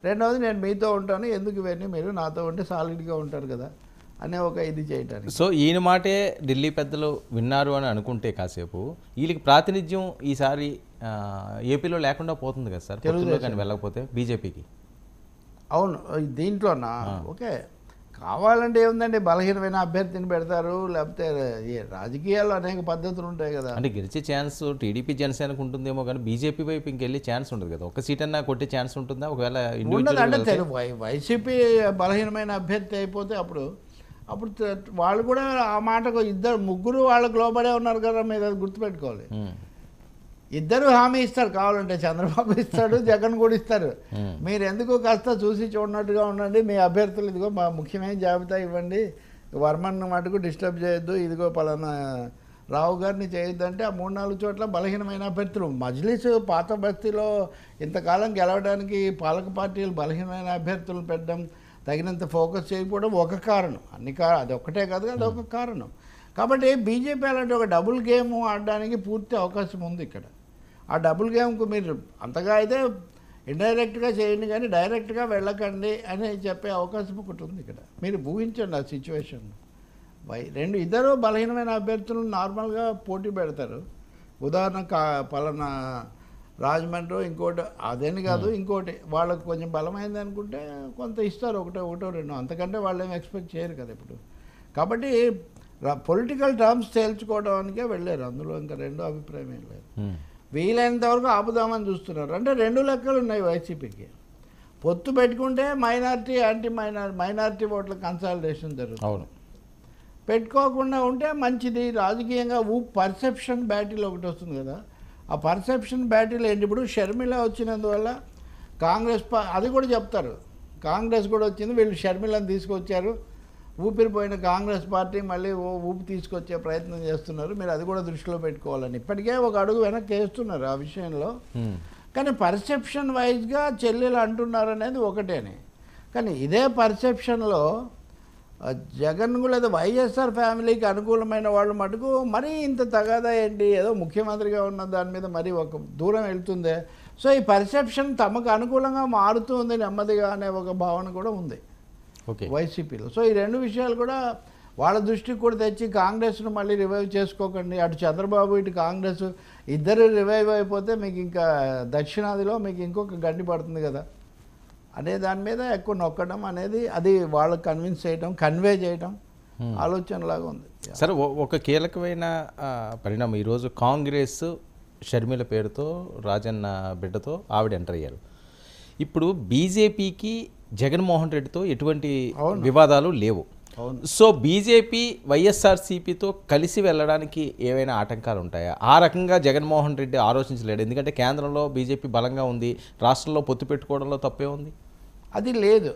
రెండవది నేను మీతో ఉంటాను, ఎందుకు ఇవన్నీ మీరు నాతో ఉంటే సాలిడ్గా ఉంటారు కదా అనే ఒక ఇది చేయటానికి. సో ఈయన మాటే ఢిల్లీ పెద్దలు విన్నారు అని అనుకుంటే కాసేపు వీళ్ళకి ప్రాతినిధ్యం ఈసారి ఏపీలో లేకుండా పోతుంది కదా సార్, పొత్తులో కానీ వెళ్ళకపోతే బీజేపీకి. అవును, దీంట్లోనా ఓకే, కావాలంటే ఏముందండి, బలహీనమైన అభ్యర్థిని పెడతారు, లేకపోతే రాజకీయాల్లో అనేక పద్ధతులు ఉంటాయి కదా. అంటే గెలిచే ఛాన్స్ టీడీపీ జనసేనకు ఉంటుందేమో కానీ బీజేపీ వైపు ఇంకెళ్ళి ఛాన్స్ ఉండదు కదా. ఒక సీట్ అన్నా కొట్టే ఛాన్స్ ఉంటుందా ఒకవేళ ఉండదు? అంటే వైసీపీ బలహీనమైన అభ్యర్థి అయిపోతే అప్పుడు వాళ్ళు కూడా ఆ మాటకు ముగ్గురు వాళ్ళకు లోబడే ఉన్నారు కదా, మీరు అది గుర్తుపెట్టుకోవాలి. ఇద్దరు హామీ ఇస్తారు, కావాలంటే చంద్రబాబు ఇస్తాడు, జగన్ కూడా ఇస్తారు. మీరు ఎందుకు కాస్త చూసి చూడనట్టుగా ఉండండి, మీ అభ్యర్థులు ఇదిగో మా ముఖ్యమైన జాబితా ఇవ్వండి, వర్మన్ మటుకు డిస్టర్బ్ చేయొద్దు, ఇదిగో పలానా రావు గారిని చేయొద్దంటే ఆ 3-4 చోట్ల బలహీనమైన అభ్యర్థులు. మజ్లిస్ పాత బస్తీలో ఇంతకాలం గెలవడానికి పాలక పార్టీలు బలహీనమైన అభ్యర్థులను పెట్టడం, తగినంత ఫోకస్ చేయకపోవడం ఒక కారణం. అది ఒక్కటే కాదు, అది ఒక కారణం. కాబట్టి బీజేపీ అలాంటి ఒక డబుల్ గేమ్ ఆడడానికి పూర్తి అవకాశం ఉంది ఇక్కడ. ఆ డబుల్ గేమ్కు మీరు అంతగా అయితే ఇండైరెక్ట్గా చేయండి కానీ డైరెక్ట్గా వెళ్ళకండి అని చెప్పే అవకాశం ఒకటి ఉంది ఇక్కడ. మీరు ఊహించండి ఆ సిచ్యువేషన్. ఇద్దరు బలహీనమైన అభ్యర్థులు నార్మల్గా పోటీ పెడతారు. ఉదాహరణ పలానా రాజమండ్రి ఇంకోటి అదేని కాదు, ఇంకోటి వాళ్ళకు కొంచెం బలమైంది అనుకుంటే కొంత ఇస్తారు, ఒకటో రెండో, అంతకంటే వాళ్ళు ఏమి ఎక్స్పెక్ట్ చేయరు కదా ఇప్పుడు. కాబట్టి పొలిటికల్ టర్మ్స్ తేల్చుకోవడానికే వెళ్ళారు, అందులో ఇంకా రెండో అభిప్రాయం ఏం లేదు. వీలైనంత వరకు ఆపుదామని చూస్తున్నారు. అంటే 2 లెక్కలు ఉన్నాయి వైసీపీకి. పొత్తు పెట్టుకుంటే మైనారిటీ ఓట్ల కన్సాలిడేషన్ జరుగుతుంది. పెట్టుకోకుండా ఉంటే మంచిది, రాజకీయంగా పర్సెప్షన్ బ్యాటిల్ ఒకటి వస్తుంది కదా. ఆ పర్సెప్షన్ బ్యాటిల్ ఏంటి, ఇప్పుడు షర్మిల వచ్చినందువల్ల కాంగ్రెస్ అది కూడా చెప్తారు, కాంగ్రెస్ కూడా వచ్చింది, వీళ్ళు షర్మిలను తీసుకొచ్చారు, ఊపిరిపోయిన కాంగ్రెస్ పార్టీ మళ్ళీ ఊపి తీసుకొచ్చే ప్రయత్నం చేస్తున్నారు, మీరు అది కూడా దృష్టిలో పెట్టుకోవాలని ఇప్పటికే ఒక అడుగు వెనక్కి వేస్తున్నారు ఆ విషయంలో. కానీ పర్సెప్షన్ వైజ్గా చెల్లెలు అంటున్నారు అనేది ఒకటేనే. కానీ ఇదే పర్సెప్షన్లో జగన్ లేదా వైఎస్ఆర్ ఫ్యామిలీకి అనుకూలమైన వాళ్ళు మటుకు మరీ ఇంత తగాదా ఏంటి, ఏదో ముఖ్యమంత్రిగా ఉన్న దాని మీద మరీ ఒక దూరం వెళ్తుందే. సో ఈ పర్సెప్షన్ తమకు అనుకూలంగా మారుతుంది నెమ్మదిగా అనే ఒక భావన కూడా ఉంది వైసీపీలో. సో ఈ 2 విషయాలు కూడా వాళ్ళ దృష్టికి కూడా తెచ్చి కాంగ్రెస్ను మళ్ళీ రివైవ్ చేసుకోకండి, అటు చంద్రబాబు ఇటు కాంగ్రెస్ ఇద్దరు రివైవ్ అయిపోతే మీకు ఇంకా దక్షిణాదిలో మీకు ఇంకొక గడ్డి పడుతుంది కదా అనే దాని మీద ఎక్కువ నొక్కడం అనేది, అది వాళ్ళకి కన్విన్స్ చేయటం, కన్వే చేయటం ఆలోచనలాగా ఉంది. సరే, ఒక కీలకమైన పరిణామం ఈరోజు కాంగ్రెస్ షర్మిల పేరుతో రాజన్న బిడ్డతో ఆవిడ ఎంటర్ అయ్యారు. ఇప్పుడు బీజేపీకి జగన్మోహన్ రెడ్డితో ఎటువంటి వివాదాలు లేవు. సో బీజేపీ వైఎస్ఆర్సీపీతో కలిసి వెళ్ళడానికి ఏవైనా ఆటంకాలు ఉంటాయా? ఆ రకంగా జగన్మోహన్ రెడ్డి ఆలోచించలేడు, ఎందుకంటే కేంద్రంలో బీజేపీ బలంగా ఉంది, రాష్ట్రంలో పొత్తు పెట్టుకోవడంలో తప్పే ఉంది. అది లేదు.